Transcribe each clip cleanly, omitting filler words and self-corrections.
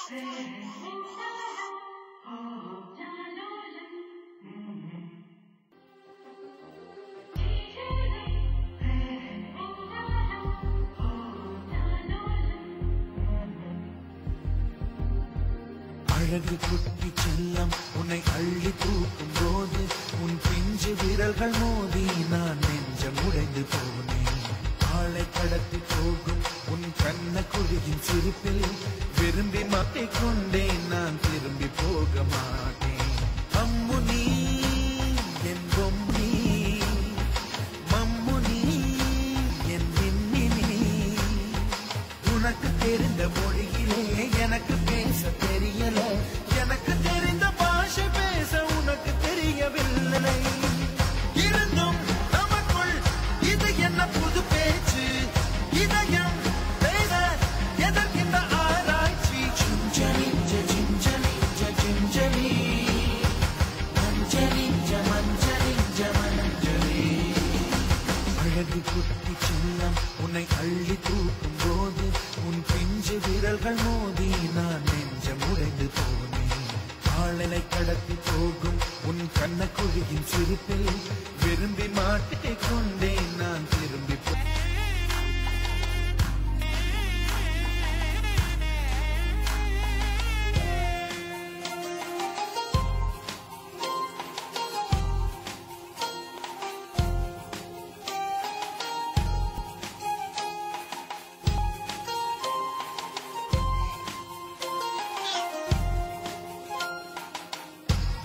அழகு குட்டி செல்லம் உன்னை அள்ளி தூக்கும் போது உன் பிஞ்சு விரல்கள் மோதி நான் நெஞ்சம் உடைந்து போனேன். ஆளை கடத்தி போகும் உன் கண்ண குழியின் சிரிப்பில் விரும்பி மாட்டிக்கொண்டேன். நான் திரும்பி போக மாட்டேன். அம்மு நீ என் பொம்மி, மம்மு நீ என் மின்மினி. உனக்கு தெரிந்த மொழியிலே எனக்கு பேச தெரியல, எனக்கு தெரிந்த பாஷை பேச உனக்கு தெரியவில்லை. இருந்தும் நமக்குள் இது என்ன புது பேச்சு, இதயம் பேச எதற்கின்ற ஆராய்ச்சி. Gingelly gingelly gingelly மஞ்சளி மஞ்சளி மஞ்சளி. அழகு குட்டி செல்லம் உன்னை அள்ளி தூக்கும் போது உன் பிஞ்சு விரல்கள் மோதி நான் நெஞ்சம் உடைந்து போனேன். ஆளலை கடத்தி போகும் உன் கண்ண குழியின் சிரிப்பில் விரும்பி மாட்டிக் கொண்டேன். நான் திரும்பி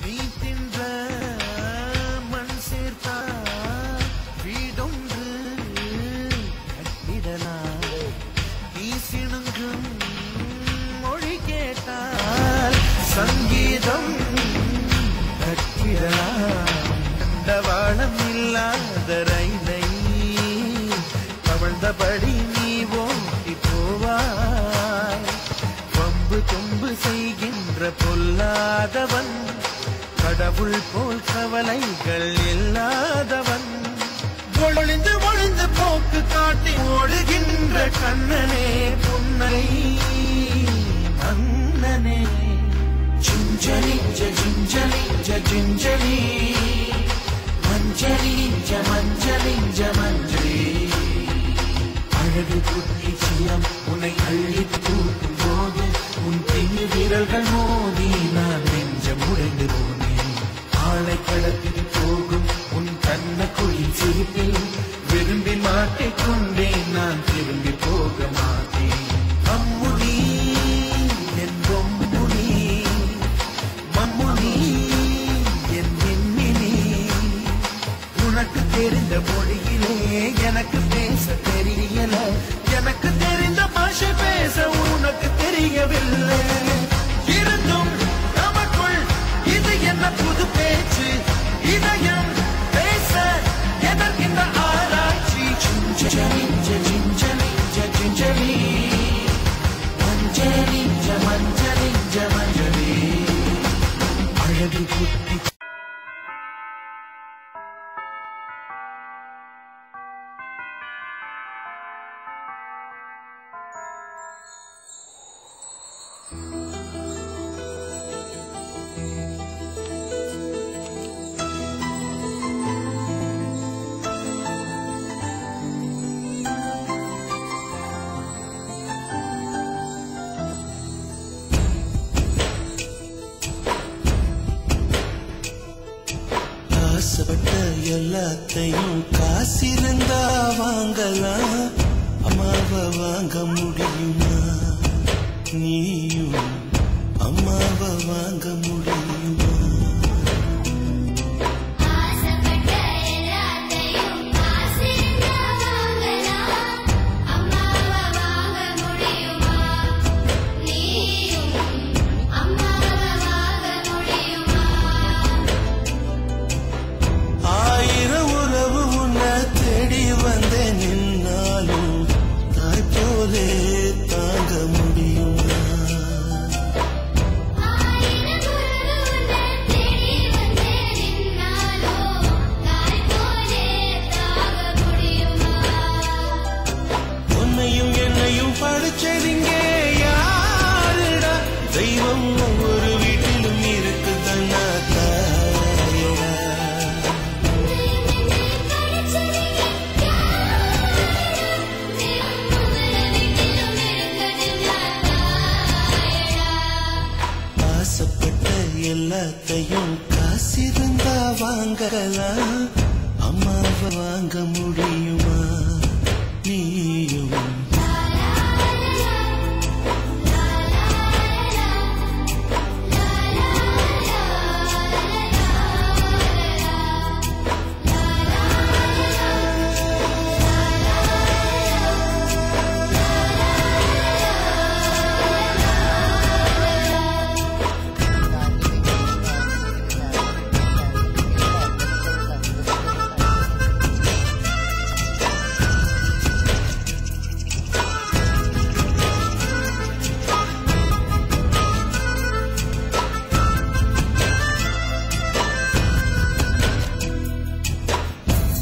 நீ தின்ற மண் சேர்த்தா வீடொன்று கட்டிடலாம். நீ சிணுங்கும் மொழி கேட்டால் சங்கீதம் கட்டிடலாம். தண்டவாளம் இல்லாத ரயிலை தவழ்ந்தபடி நீ ஓட்டி போவாய். வம்பு தும்பு செய்கின்ற பொல்லாதவன், கடவுள் போல் கவலைகள் இல்லாதவன். ஒளிந்து ஒளிந்து போக்கு காட்டி ஓடுகின்ற கண்ணனே புன்னை மன்னனே. Gingelly gingelly gingelly மஞ்சளி மஞ்சளி மஞ்சளி. அழகு குட்டி செல்லம் உன்னை அள்ளி தூக்கும் போது உன் பின்னு விரல்கள் மோதி நான் நெஞ்சம் உடைந்து போனேன். ஆளை கடத்தி போகும் உன் கண்ண குழியின் சிரிப்பில் விரும்பி மாட்டிக்கொண்டேன். நான் திரும்பி போக மாட்டேன். அம்மு நீ என் பொம்மு நீ, மம்மு நீ என் மின்மினி. உனக்கு தெரிந்த மொழியிலே எனக்கு பேச தெரியல, எனக்கு தெரிந்த பாஷை பேச உனக்கு தெரியவில்லை. இருந்தும் நமக்குள் இது என்ன புது பேச்சு, இதயம் பேச எதற்கின்ற ஆராய்ச்சி. Gingelly gingelly gingelly மஞ்சளி மஞ்சளி மஞ்சளி. அழகு குட்டி ஆசைப்பட்ட எல்லாத்தையும் காசிருந்தா வாங்கலாம். அம்மாவை வாங்க முடியுமா? நீயும் அம்மாவை வாங்க முடியுமா? தாங்க முடியுமா? வாங்கலாம் அம்மாவை வாங்க முடியுமா நீயும்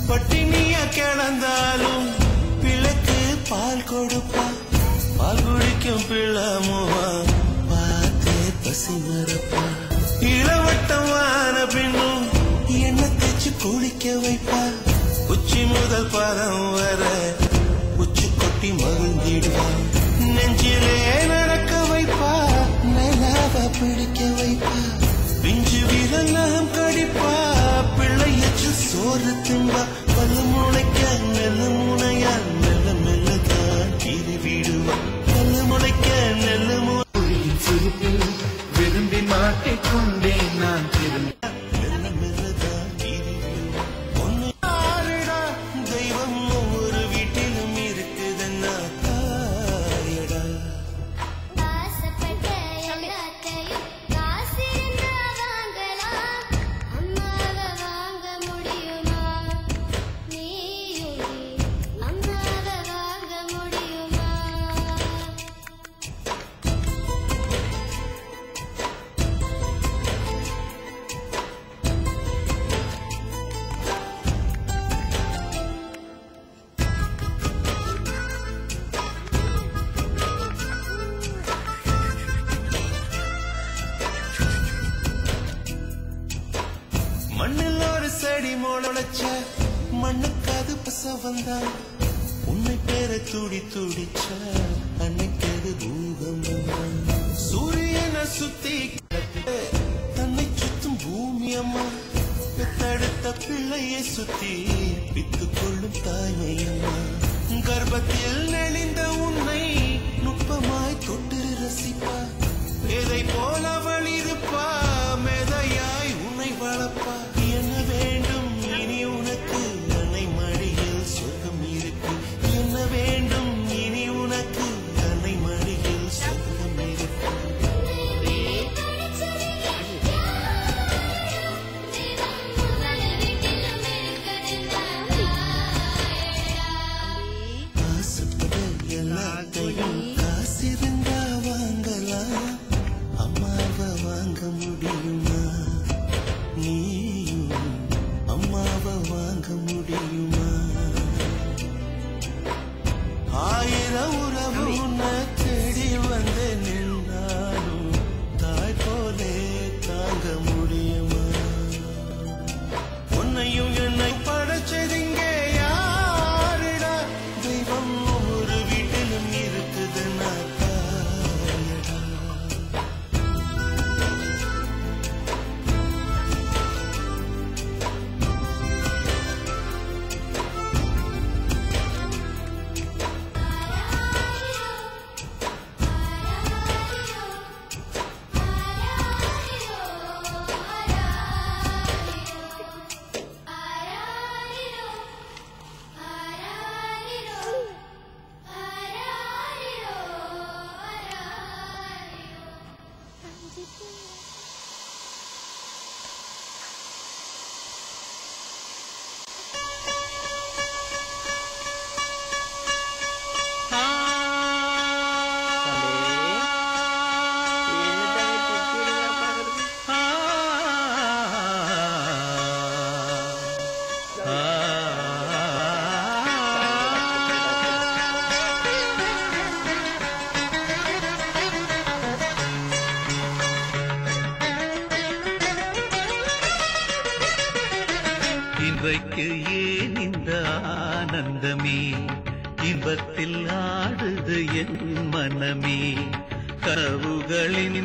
பட்டினியா கிடந்தாலும் பிள்ளைக்கு பால் கொடுப்பா பால் குடிக்கும் பிள்ளமுவா பார்த்தே பசி மறப்பா இளவட்டமான பின்னும் எண்ணெய் தேய்ச்சி குளிக்க வைப்பா உச்சி முதல் பாதம் வர உச்சி கொட்டி மகிழ்ந்திடுவா நெஞ்சிலே நடக்க வைப்பா நிலாவ பிடிக்க வைப்பா பிஞ்சு விரலாம் கடிப்பா பிள்ளையச்சு சோறு தின்பா பல்லு முளைக்க நெல்லு முனையா மெல்ல மெல்லதான் கீறி விடுவா பல்லு முளைக்க நெல்லு மொழியின் சிரிப்பில் விரும்பி மாட்டிக்கொண்டேன் நான் திரும்பி மெல்ல மெல்லதான் கீறி விடுவா ஒன்னு ஆறுடா தெய்வம் ஒவ்வொரு வீட்டிலும் இருக்குதுன்னா தாயடா மண்ணில் ஒரு செடி முளைச்ச மண்ணுக்காது பச வந்தா உன்னை பேர துடி துடிச்ச அன்னைக்கது பூகம்பம் சூரியனை சுத்தி தன்னை சுத்தும் பூமி அம்மா பெத்தெடுத்த பிள்ளையை சுத்தி பித்து கொள்ளும் தாய்மை அம்மா கர்ப்பத்தில் நெளிந்த உன்னை நுட்பமாய் தொட்டு ரசிப்பா எதை போல அவள் இருப்பா மெதையாய் உன்னை வளர்ப்பா என்ன வேண்டும் இனி உனக்கு அன்னை மடியில் சொர்க்கம் இருக்கு என்ன வேண்டும் இனி உனக்கு அன்னை மடியில் சொர்க்கம் இருக்கு ஆசைப்பட எல்லாத்தையும் காசிருந்தா வாங்கலாம் அம்மாவை வாங்க முடியுமா நீயும் அம்மாவை வாங்க முடியுமா ஆயிரம் உறவு உன்னை தேடி வந்து நின்றாலும் தாய் போலே தாங்க முடியுமா உன்னையும் என்னை படைச்சதிங்க யாருடா தெய்வம் ஒவ்வொரு வீட்டிலும் இருக்குதுன்னா தாயடா இன்றைக்கு ஏன் இந்த ஆனந்தமே இன்பத்தில் ஆடுது என் மனமே கனவுகளின்